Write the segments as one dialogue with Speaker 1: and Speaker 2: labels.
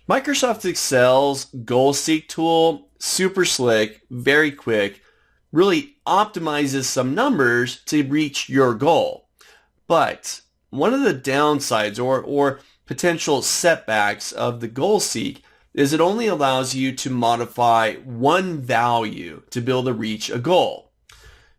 Speaker 1: Microsoft Excel's Goal Seek tool, super slick, very quick, really optimizes some numbers to reach your goal. But one of the downsides or potential setbacks of the Goal Seek is it only allows you to modify one value to be able to reach a goal.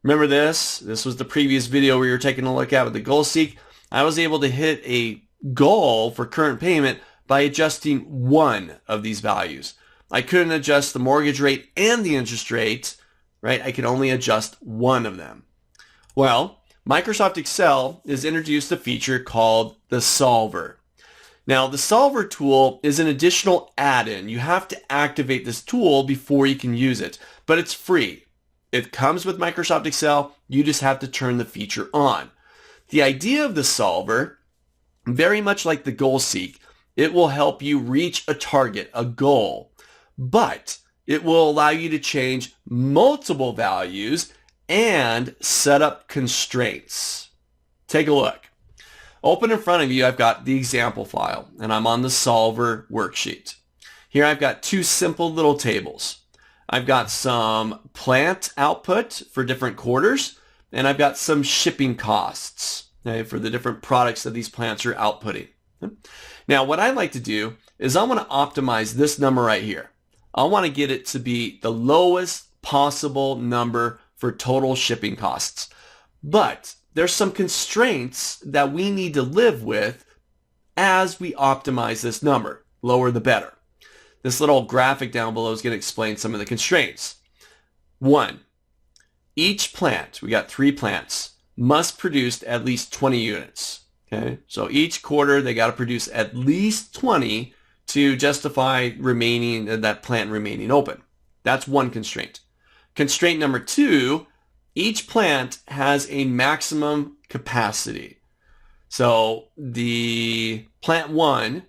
Speaker 1: Remember this? This was the previous video we were taking a look at with the Goal Seek. I was able to hit a goal for current payment by adjusting one of these values. I couldn't adjust the mortgage rate and the interest rate, right? I could only adjust one of them. Well, Microsoft Excel has introduced a feature called the Solver. Now, the Solver tool is an additional add-in. You have to activate this tool before you can use it, but it's free. It comes with Microsoft Excel. You just have to turn the feature on. The idea of the Solver, very much like the Goal Seek, it will help you reach a target, a goal, but it will allow you to change multiple values and set up constraints. Take a look. Open in front of you, I've got the example file, and I'm on the Solver worksheet. Here I've got two simple little tables. I've got some plant output for different quarters, and I've got some shipping costs, okay, for the different products that these plants are outputting. Now, what I like to do is I want to optimize this number right here. I want to get it to be the lowest possible number for total shipping costs. But there's some constraints that we need to live with as we optimize this number. Lower the better. This little graphic down below is going to explain some of the constraints. 1, each plant, we got 3 plants, must produce at least 20 units. Okay, so each quarter they got to produce at least 20 to justify that plant remaining open. That's one constraint. Constraint number 2, each plant has a maximum capacity. So the plant 1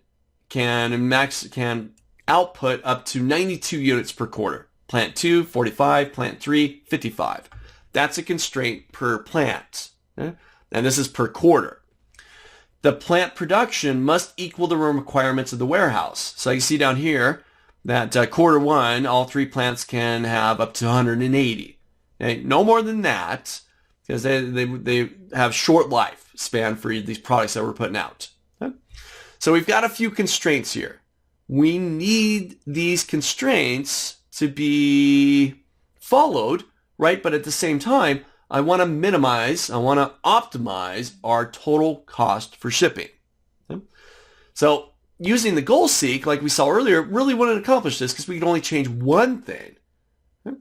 Speaker 1: can output up to 92 units per quarter. Plant 2, 45, plant 3, 55. That's a constraint per plant. Okay? And this is per quarter. The plant production must equal the requirements of the warehouse. So you see down here that quarter 1, all 3 plants can have up to 180. Okay? No more than that, because they have short life span for these products that we're putting out. Okay? So we've got a few constraints here. We need these constraints to be followed, right? But at the same time, I want to optimize our total cost for shipping. Okay? So using the Goal Seek, like we saw earlier, really wanted to accomplish this because we could only change one thing. Okay?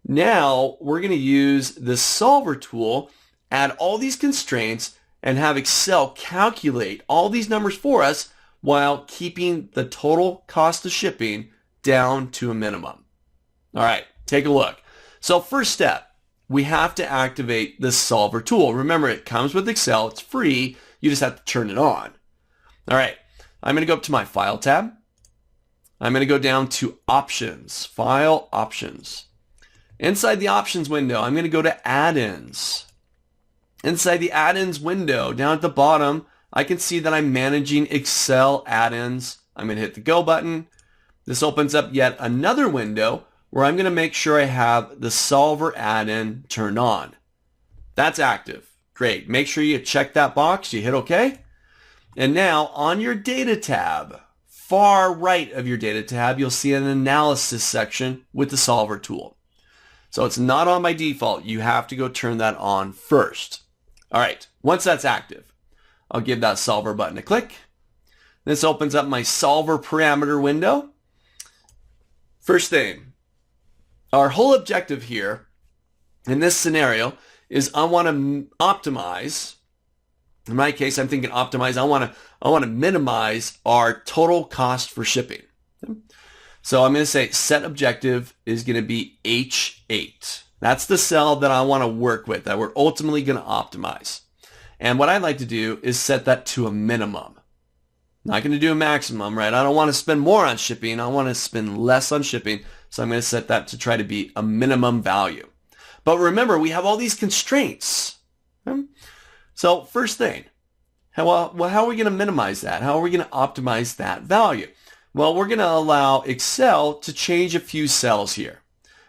Speaker 1: Now we're going to use the Solver tool, add all these constraints, and have Excel calculate all these numbers for us while keeping the total cost of shipping down to a minimum. All right, take a look. So first step, we have to activate the Solver tool. Remember, it comes with Excel. It's free. You just have to turn it on. All right, I'm going to go up to my File tab. I'm going to go down to Options, File, Options. Inside the Options window, I'm going to go to Add-ins. Inside the Add-ins window, down at the bottom, I can see that I'm managing Excel add-ins. I'm going to hit the Go button. This opens up yet another window where I'm going to make sure I have the Solver add-in turned on. That's active. Great. Make sure you check that box. You hit OK. And now on your Data tab, far right of your Data tab, you'll see an Analysis section with the Solver tool. So it's not on by default. You have to go turn that on first. All right. Once that's active, I'll give that Solver button a click. This opens up my Solver parameter window. First thing, our whole objective here in this scenario is I want to optimize. In my case, I'm thinking optimize. I want to minimize our total cost for shipping. So I'm going to say set objective is going to be H8. That's the cell that I want to work with, that we're ultimately going to optimize. And what I'd like to do is set that to a minimum. Not going to do a maximum, right? I don't want to spend more on shipping. I want to spend less on shipping. So I'm going to set that to try to be a minimum value. But remember, we have all these constraints. Okay? So first thing, how are we going to minimize that? How are we going to optimize that value? Well, we're going to allow Excel to change a few cells here.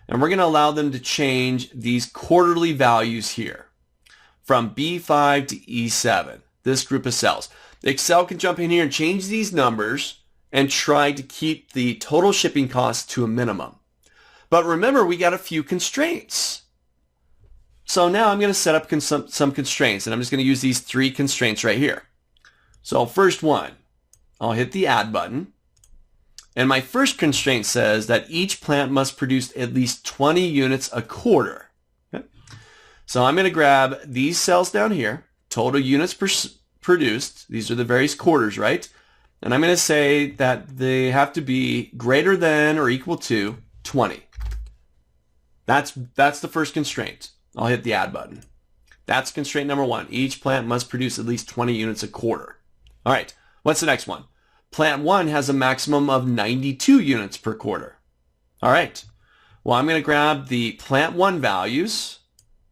Speaker 1: And we're going to allow them to change these quarterly values here from B5 to E7, this group of cells. Excel can jump in here and change these numbers and try to keep the total shipping cost to a minimum. But remember, we got a few constraints. So now I'm going to set up some constraints, and I'm just going to use these 3 constraints right here. So first one, I'll hit the add button. And my first constraint says that each plant must produce at least 20 units a quarter. Okay? So I'm going to grab these cells down here, total units produced. These are the various quarters, right? And I'm going to say that they have to be greater than or equal to 20. That's the first constraint. I'll hit the add button. That's constraint number 1. Each plant must produce at least 20 units a quarter. All right, what's the next one? Plant 1 has a maximum of 92 units per quarter. All right, well, I'm going to grab the plant 1 values,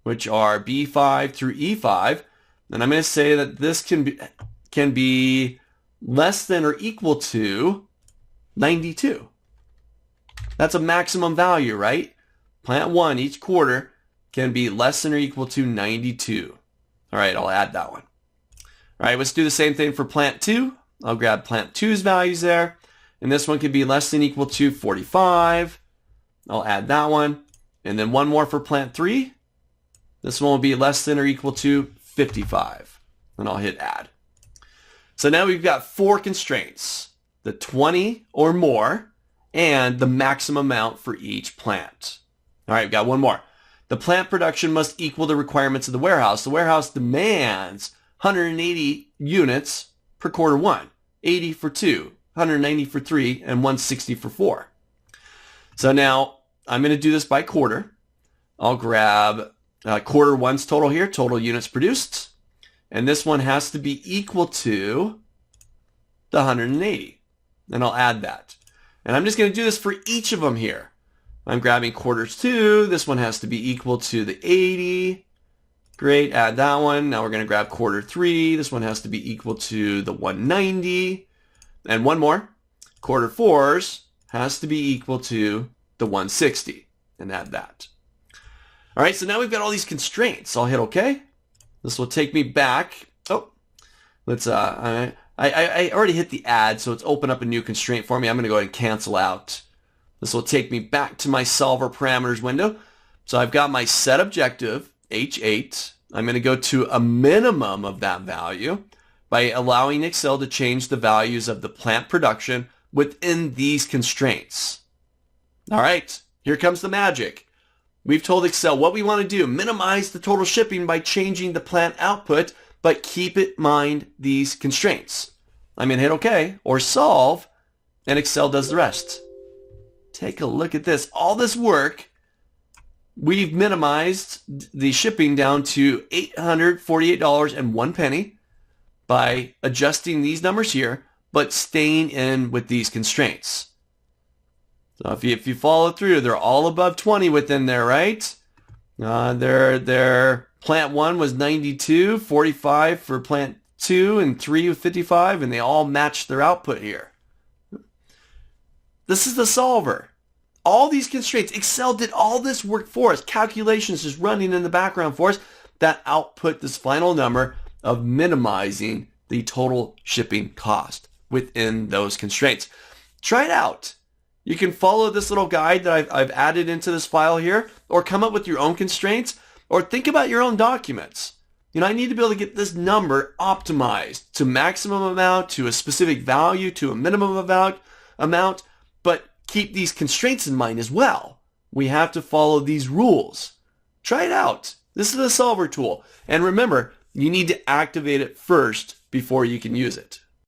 Speaker 1: which are B5 through E5, and I'm going to say that this can be less than or equal to 92. That's a maximum value, right? Plant 1 each quarter can be less than or equal to 92. All right, I'll add that one. All right, let's do the same thing for plant 2. I'll grab plant 2's values there, and this one could be less than or equal to 45. I'll add that one. And then one more for plant 3. This one will be less than or equal to 55. And I'll hit add. So now we've got 4 constraints, the 20 or more, and the maximum amount for each plant. All right, we've got one more. The plant production must equal the requirements of the warehouse. The warehouse demands 180 units per quarter 1, 80 for 2, 190 for 3, and 160 for 4. So now I'm going to do this by quarter. I'll grab quarter 1's total here, total units produced. And this one has to be equal to the 180. And I'll add that. And I'm just going to do this for each of them here. I'm grabbing quarter 2. This one has to be equal to the 80. Great, add that one. Now we're going to grab quarter 3. This one has to be equal to the 190. And one more. Quarter 4's has to be equal to the 160. And add that. All right, so now we've got all these constraints. I'll hit OK. This will take me back. Oh, let's. I already hit the add, so it's opened up a new constraint for me. I'm going to go ahead and cancel out. This will take me back to my solver parameters window. So I've got my set objective, H8. I'm going to go to a minimum of that value by allowing Excel to change the values of the plant production within these constraints. All right, here comes the magic. We've told Excel what we want to do, minimize the total shipping by changing the plant output, but keep in mind these constraints. I'm going to hit OK or solve, and Excel does the rest. Take a look at this. All this work, we've minimized the shipping down to $848.01 by adjusting these numbers here, but staying in with these constraints. So if you follow through, they're all above 20 within there, right? Their plant 1 was 92, 45 for plant 2, and 3 was 55, and they all match their output here. This is the solver. All these constraints, Excel did all this work for us. Calculations is running in the background for us that output this final number of minimizing the total shipping cost within those constraints. Try it out. You can follow this little guide that I've added into this file here, or come up with your own constraints, or think about your own documents. You know, I need to be able to get this number optimized to maximum amount, to a specific value, to a minimum amount, but keep these constraints in mind as well. We have to follow these rules. Try it out. This is a solver tool. And remember, you need to activate it first before you can use it.